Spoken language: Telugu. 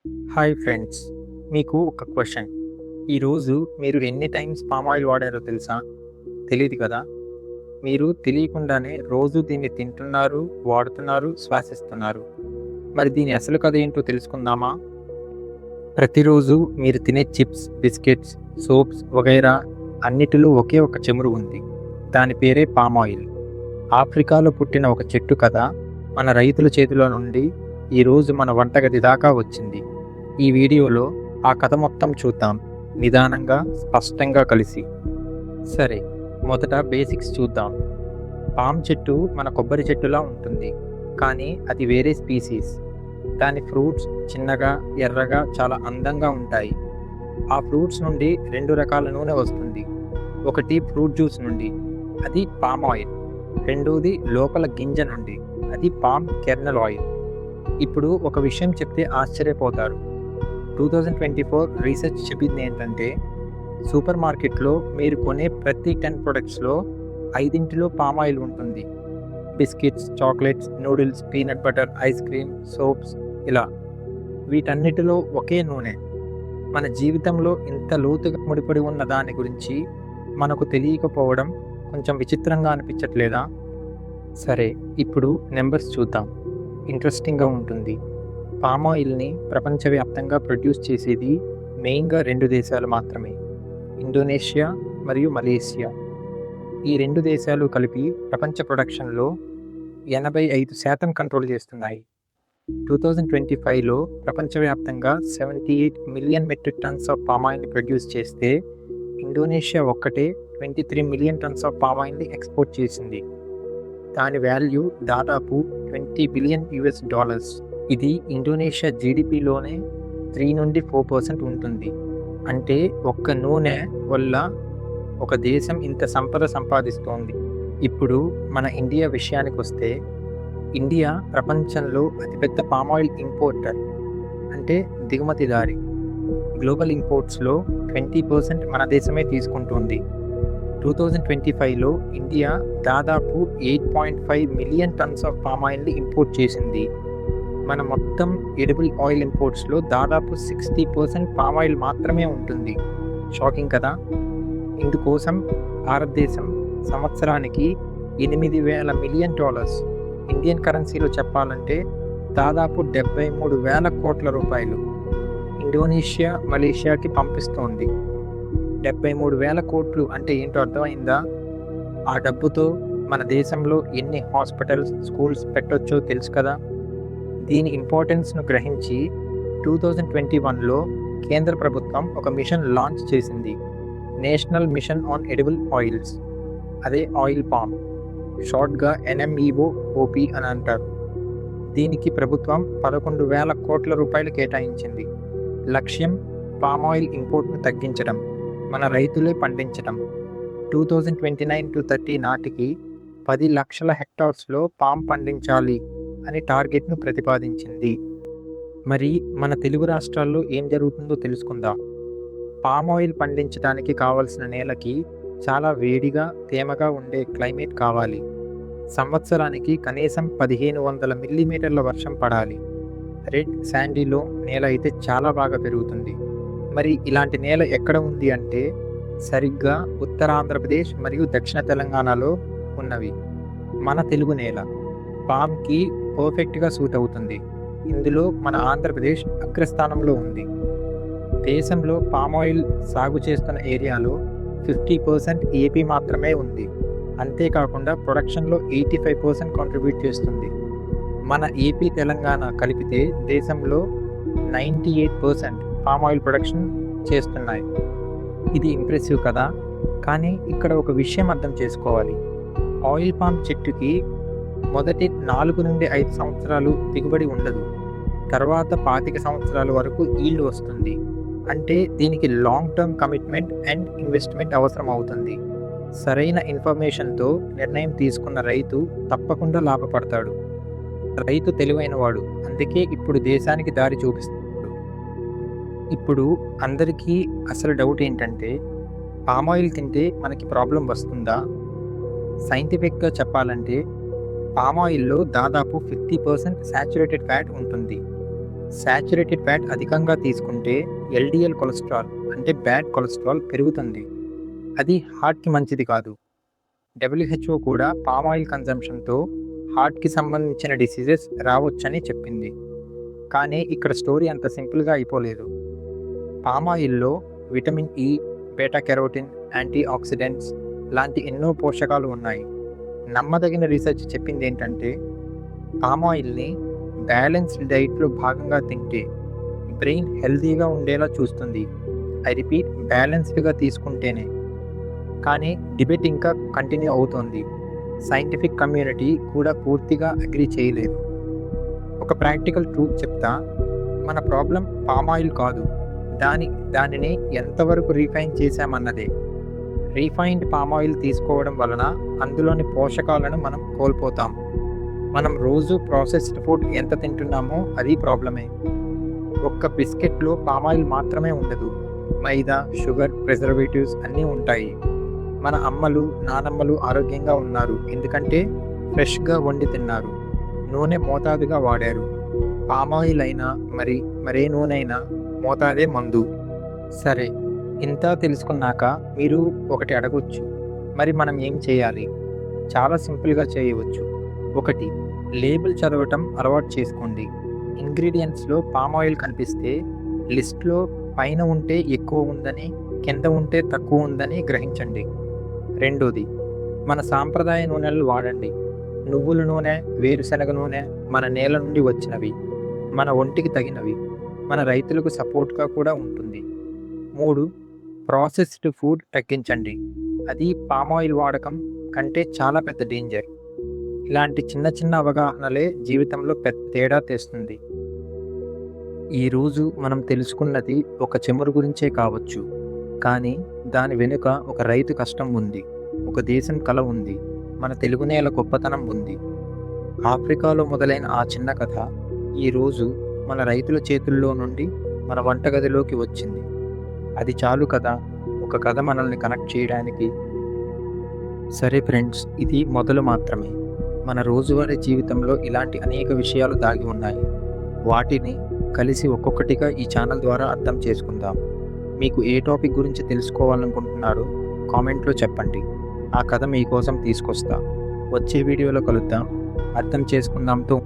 హాయ్ ఫ్రెండ్స్, మీకు ఒక క్వశ్చన్. ఈరోజు మీరు ఎన్ని టైమ్స్ పామ్ ఆయిల్ వాడారో తెలుసా? తెలీదు కదా? మీరు తెలియకుండానే రోజు దీన్ని తింటున్నారు, వాడుతున్నారు, శ్వాసిస్తున్నారు. మరి దీని అసలు కథ ఏంటో తెలుసుకుందామా? ప్రతిరోజు మీరు తినే చిప్స్, బిస్కెట్స్, సోప్స్ వగైరా అన్నిటిలో ఒకే ఒక చెమురు ఉంది. దాని పేరే పామ్ ఆయిల్. ఆఫ్రికాలో పుట్టిన ఒక చెట్టు కథ మన రైతుల చేతిలో నుండి ఈరోజు మన వంటగది దాకా వచ్చింది. ఈ వీడియోలో ఆ కథ మొత్తం చూద్దాం, నిదానంగా, స్పష్టంగా కలిసి. సరే, మొదట బేసిక్స్ చూద్దాం. పామ్ చెట్టు మన కొబ్బరి చెట్టులా ఉంటుంది, కానీ అది వేరే స్పీసీస్. దాని ఫ్రూట్స్ చిన్నగా, ఎర్రగా, చాలా అందంగా ఉంటాయి. ఆ ఫ్రూట్స్ నుండి రెండు రకాల నూనె వస్తుంది. ఒకటి ఫ్రూట్ జ్యూస్ నుండి, అది పామ్ ఆయిల్. రెండోది లోపల గింజ నుండి, అది పామ్ కెర్నల్ ఆయిల్. ఇప్పుడు ఒక విషయం చెప్తే ఆశ్చర్యపోతారు. 2024 రీసెర్చ్ చెప్పింది ఏంటంటే, సూపర్ మార్కెట్లో మీరు కొనే ప్రతి 10 ప్రొడక్ట్స్లో 5 పామ్ ఆయిల్ ఉంటుంది. Biscuits, chocolates, noodles, peanut butter, ice cream, soaps, ఇలా వీటన్నిటిలో ఒకే నూనె. మన జీవితంలో ఇంత లోతుగా ముడిపడి ఉన్న దాని గురించి మనకు తెలియకపోవడం కొంచెం విచిత్రంగా అనిపించట్లేదా? సరే, ఇప్పుడు నెంబర్స్ చూద్దాం, ఇంట్రెస్టింగ్గా ఉంటుంది. పామ్ ఆయిల్ని ప్రపంచవ్యాప్తంగా ప్రొడ్యూస్ చేసేది మెయిన్గా 2 దేశాలు మాత్రమే, ఇండోనేషియా మరియు మలేషియా. ఈ 2 దేశాలు కలిపి ప్రపంచ ప్రొడక్షన్లో 85% కంట్రోల్ చేస్తున్నాయి. 2025లో ప్రపంచవ్యాప్తంగా 78 million metric tons of palm ఆయిల్ని ప్రొడ్యూస్ చేస్తే, ఇండోనేషియా ఒక్కటే 23 మిలియన్ టన్స్ ఆఫ్ పామ్ ఆయిల్ని ఎక్స్పోర్ట్ చేసింది. దాని వాల్యూ దాదాపు $20 బిలియన్. ఇది ఇండోనేషియా జీడిపిలోనే 3 నుండి 4% ఉంటుంది. అంటే ఒక్క నూనె వల్ల ఒక దేశం ఇంత సంపద సంపాదిస్తోంది. ఇప్పుడు మన ఇండియా విషయానికి వస్తే, ఇండియా ప్రపంచంలో అతిపెద్ద పామ్ ఆయిల్ ఇంపోర్టర్, అంటే దిగుమతిదారి. గ్లోబల్ ఇంపోర్ట్స్లో 20% మన దేశమే తీసుకుంటుంది. 2025లో ఇండియా దాదాపు 8.5 మిలియన్ టన్స్ ఆఫ్ పామ్ ఆయిల్ని ఇంపోర్ట్ చేసింది. మన మొత్తం ఎడిబుల్ ఆయిల్ ఇంపోర్ట్స్లో దాదాపు 60% పామ్ ఆయిల్ మాత్రమే ఉంటుంది. షాకింగ్ కదా? ఇందుకోసం భారతదేశం సంవత్సరానికి $8,000 మిలియన్, ఇండియన్ కరెన్సీలో చెప్పాలంటే దాదాపు 73,000 కోట్ల రూపాయలు ఇండోనేషియా, మలేషియాకి పంపిస్తోంది. 73,000 కోట్లు అంటే ఏంటో అర్థమైందా? ఆ డబ్బుతో మన దేశంలో ఎన్ని హాస్పిటల్స్, స్కూల్స్ పెట్టొచ్చో తెలుసు కదా? దీని ఇంపార్టెన్స్ను గ్రహించి 2021లో కేంద్ర ప్రభుత్వం ఒక మిషన్ లాంచ్ చేసింది, national mission on edible oils. అదే ఆయిల్ పామ్, షార్ట్గా NMEO-OP అని అంటారు. దీనికి ప్రభుత్వం 11,000 కోట్ల రూపాయలు కేటాయించింది. లక్ష్యం పామ్ ఆయిల్ ఇంపోర్ట్ను తగ్గించడం, మన రైతులే పండించడం. 2029-30 నాటికి 10 లక్షల హెక్టార్స్లో పామ్ పండించాలి అని టార్గెట్ను ప్రతిపాదించింది. మరి మన తెలుగు రాష్ట్రాల్లో ఏం జరుగుతుందో తెలుసుకుందాం. పామ్ ఆయిల్ పండించడానికి కావలసిన నేలకి చాలా వేడిగా, తేమగా ఉండే క్లైమేట్ కావాలి. సంవత్సరానికి కనీసం 1,500 మిల్లీమీటర్ల వర్షం పడాలి. రెడ్ శాండీలో నేల అయితే చాలా బాగా పెరుగుతుంది. మరి ఇలాంటి నేల ఎక్కడ ఉంది అంటే, సరిగ్గా ఉత్తరాంధ్రప్రదేశ్ మరియు దక్షిణ తెలంగాణలో ఉన్నవి. మన తెలుగు నేల పామ్కి పర్ఫెక్ట్గా సూట్ అవుతుంది. ఇందులో మన ఆంధ్రప్రదేశ్ అగ్రస్థానంలో ఉంది. దేశంలో పామ్ ఆయిల్ సాగు చేస్తున్న ఏరియాలో 50% ఏపీ మాత్రమే ఉంది. అంతేకాకుండా ప్రొడక్షన్లో 85% కాంట్రిబ్యూట్ చేస్తుంది. మన ఏపీ, తెలంగాణ కలిపితే దేశంలో 98% పామ్ ఆయిల్ ప్రొడక్షన్ చేస్తున్నాయి. ఇది ఇంప్రెసివ్ కదా? కానీ ఇక్కడ ఒక విషయం అర్థం చేసుకోవాలి. ఆయిల్ పామ్ చెట్టుకి మొదటి 4 నుండి 5 సంవత్సరాలు దిగుబడి ఉండదు. తర్వాత 25 సంవత్సరాల వరకు ఈల్డ్ వస్తుంది. అంటే దీనికి long term commitment and investment అవసరం అవుతుంది. సరైన ఇన్ఫర్మేషన్తో నిర్ణయం తీసుకున్న రైతు తప్పకుండా లాభపడతాడు. రైతు తెలివైనవాడు, అందుకే ఇప్పుడు దేశానికి దారి చూపిస్తాడు. ఇప్పుడు అందరికీ అసలు డౌట్ ఏంటంటే, పామ్ ఆయిల్ తింటే మనకి ప్రాబ్లం వస్తుందా? సైంటిఫిక్గా చెప్పాలంటే పామ్ ఆయిల్లో దాదాపు 50% సాచురేటెడ్ ఫ్యాట్ ఉంటుంది. సాచురేటెడ్ ఫ్యాట్ అధికంగా తీసుకుంటే ఎల్డిఎల్ కొలెస్ట్రాల్ అంటే బ్యాడ్ కొలెస్ట్రాల్ పెరుగుతుంది. అది హార్ట్కి మంచిది కాదు. డబ్ల్యూహెచ్ఓ కూడా పామ్ ఆయిల్ కన్జంప్షన్తో హార్ట్కి సంబంధించిన డిసీజెస్ రావచ్చని చెప్పింది. కానీ ఇక్కడ స్టోరీ అంత సింపుల్గా అయిపోలేదు. పామ్ ఆయిల్లో vitamin E, beta carotene, anti oxidants లాంటి ఎన్నో పోషకాలు ఉన్నాయి. నమ్మదగిన రీసెర్చ్ చెప్పింది ఏంటంటే పామ్ ఆయిల్ని బ్యాలెన్స్డ్ డైట్లో భాగంగా తింటే బ్రెయిన్ హెల్తీగా ఉండేలా చూస్తుంది. ఐ రిపీట్, బ్యాలెన్స్డ్గా తీసుకుంటేనే. కానీ డిబేట్ ఇంకా కంటిన్యూ అవుతోంది. సైంటిఫిక్ కమ్యూనిటీ కూడా పూర్తిగా అగ్రీ చేయలేదు. ఒక ప్రాక్టికల్ ట్రూత్ చెప్తా, మన ప్రాబ్లం పామ్ ఆయిల్ కాదు, దానిని ఎంతవరకు రీఫైన్ చేశామన్నదే. రీఫైన్డ్ పామ్ ఆయిల్ తీసుకోవడం వలన అందులోని పోషకాలను మనం కోల్పోతాం. మనం రోజు ప్రాసెస్డ్ ఫుడ్ ఎంత తింటున్నామో అది ప్రాబ్లమే. ఒక్క బిస్కెట్లో పామ్ ఆయిల్ మాత్రమే ఉండదు, మైదా, షుగర్, ప్రిజర్వేటివ్స్ అన్నీ ఉంటాయి. మన అమ్మలు, నానమ్మలు ఆరోగ్యంగా ఉన్నారు ఎందుకంటే ఫ్రెష్గా వండి తిన్నారు, నూనె మోతాదుగా వాడారు. పామ్ ఆయిల్ అయినా మరే నూనె అయినా మోతాదే మందు. సరే, ఇంత తెలుసుకున్నాక మీరు ఒకటి అడగొచ్చు, మరి మనం ఏం చేయాలి? చాలా సింపుల్గా చేయవచ్చు. 1, లేబుల్ చదవటం అలవాటు చేసుకోండి. ఇంగ్రీడియంట్స్లో పామ్ ఆయిల్ కనిపిస్తే లిస్ట్లో పైన ఉంటే ఎక్కువ ఉందని, కింద ఉంటే తక్కువ ఉందని గ్రహించండి. 2, మన సాంప్రదాయ నూనెలు వాడండి. నువ్వుల నూనె, వేరుశనగ నూనె మన నేల నుండి వచ్చినవి, మన ఒంటికి తగినవి, మన రైతులకు సపోర్ట్గా కూడా ఉంటుంది. 3, ప్రాసెస్డ్ ఫుడ్ తగ్గించండి. అది పామ్ ఆయిల్ వాడకం కంటే చాలా పెద్ద డేంజర్. ఇలాంటి చిన్న చిన్న అవగాహనలే జీవితంలో పెద్ద తేడా తెస్తుంది. ఈరోజు మనం తెలుసుకున్నది ఒక చెమురు గురించే కావచ్చు, కానీ దాని వెనుక ఒక రైతు కష్టం ఉంది, ఒక దేశం కల ఉంది, మన తెలుగు నేల గొప్పతనం ఉంది. ఆఫ్రికాలో మొదలైన ఆ చిన్న కథ ఈరోజు మన రైతుల చేతుల్లో నుండి మన వంటగదిలోకి వచ్చింది. అది చాలు కదా, ఒక కథ మనల్ని కనెక్ట్ చేయడానికి. సరే ఫ్రెండ్స్, ఇది మొదలు మాత్రమే. మన రోజువారీ జీవితంలో ఇలాంటి అనేక విషయాలు దాగి ఉన్నాయి. వాటిని కలిసి ఒక్కొక్కటిగా ఈ ఛానల్ ద్వారా అర్థం చేసుకుందాం. మీకు ఏ టాపిక్ గురించి తెలుసుకోవాలనుకుంటున్నారో కామెంట్లో చెప్పండి. ఆ కథ మీకోసం తీసుకొస్తా. వచ్చే వీడియోలో కలుద్దాం. అర్థం చేసుకుందాంతో